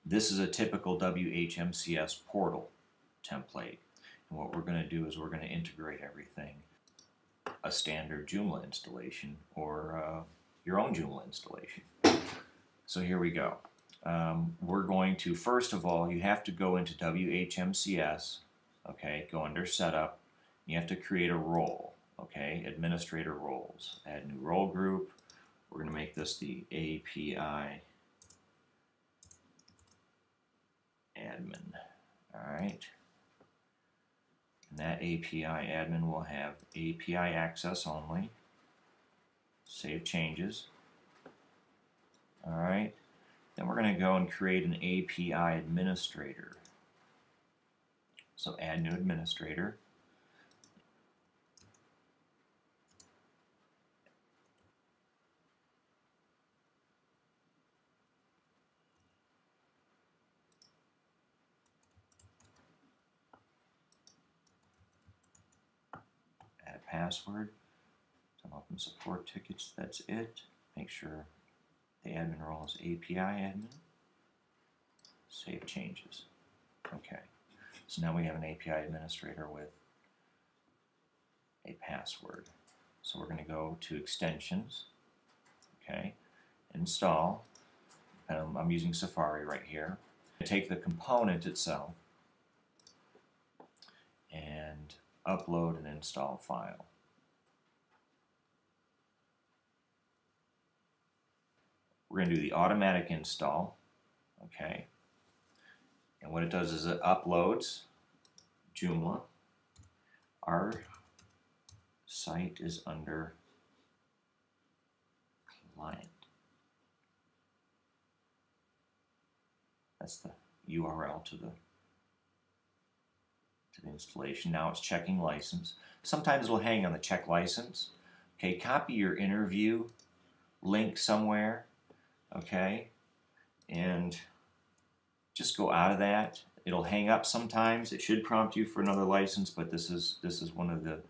This is a typical WHMCS portal template. And what we're going to do is we're going to integrate everything. A standard Joomla installation or your own Joomla installation. So here we go. We're going to, first of all, you have to go into WHMCS, okay, go under Setup. You have to create a role, okay, Administrator Roles. Add new role group. We're going to make this the API admin, all right. And that API admin will have API access only. Save changes. All right. Then we're going to go and create an API administrator. So add new administrator. Add a password. Open support tickets. That's it. Make sure the admin role is API admin. Save changes. Okay. So now we have an API administrator with a password. So we're going to go to extensions. Okay. Install. I'm using Safari right here. Take the component itself and upload an install file. We're going to do the automatic install, okay? And what it does is it uploads Joomla. Our site is under client. That's the URL to the installation. Now it's checking license. Sometimes it'll hang on the check license. Okay, copy your interview link somewhere. Okay, and just go out of that. It'll hang up sometimes. It should prompt you for another license, but this is one of the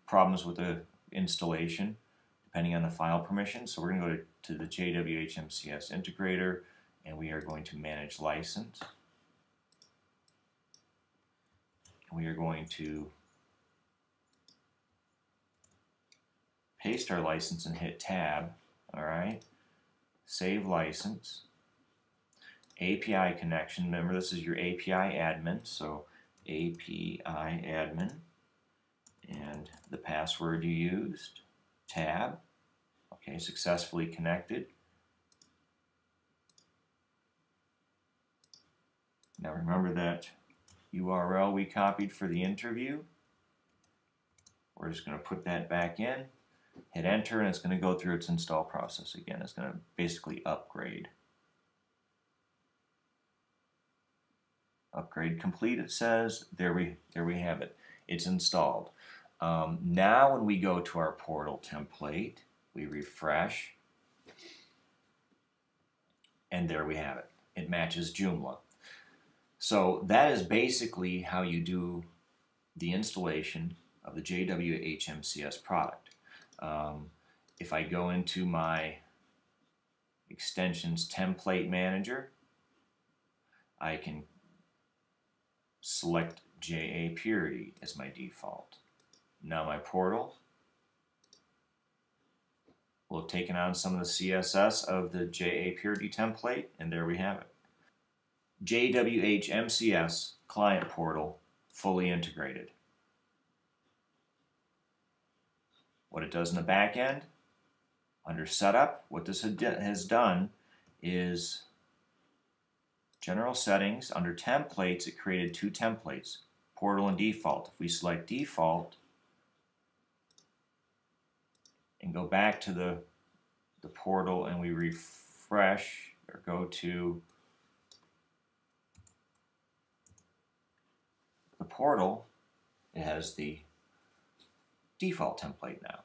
problems with the installation, depending on the file permission. So we're going to go to the JWHMCS Integrator, and we are going to manage license. And we are going to paste our license and hit Tab. All right. Save license. API connection. Remember, this is your API admin. So API admin. And the password you used. Tab. Okay, successfully connected. Now remember that URL we copied for the interview. We're just going to put that back in. Hit enter, and it's going to go through its install process again. It's going to basically upgrade. Upgrade complete, it says. There we have it. It's installed. Now when we go to our portal template, we refresh, and there we have it. It matches Joomla. So that is basically how you do the installation of the JWHMCS product. If I go into my extensions template manager, I can select JA Purity as my default. Now my portal will have taken on some of the CSS of the JA Purity template, and there we have it. JWHMCS client portal fully integrated. What it does in the back end, under Setup, what this has done is General Settings, under Templates, it created two templates, Portal and Default. If we select Default and go back to the portal and we refresh or go to the portal, it has the default template now.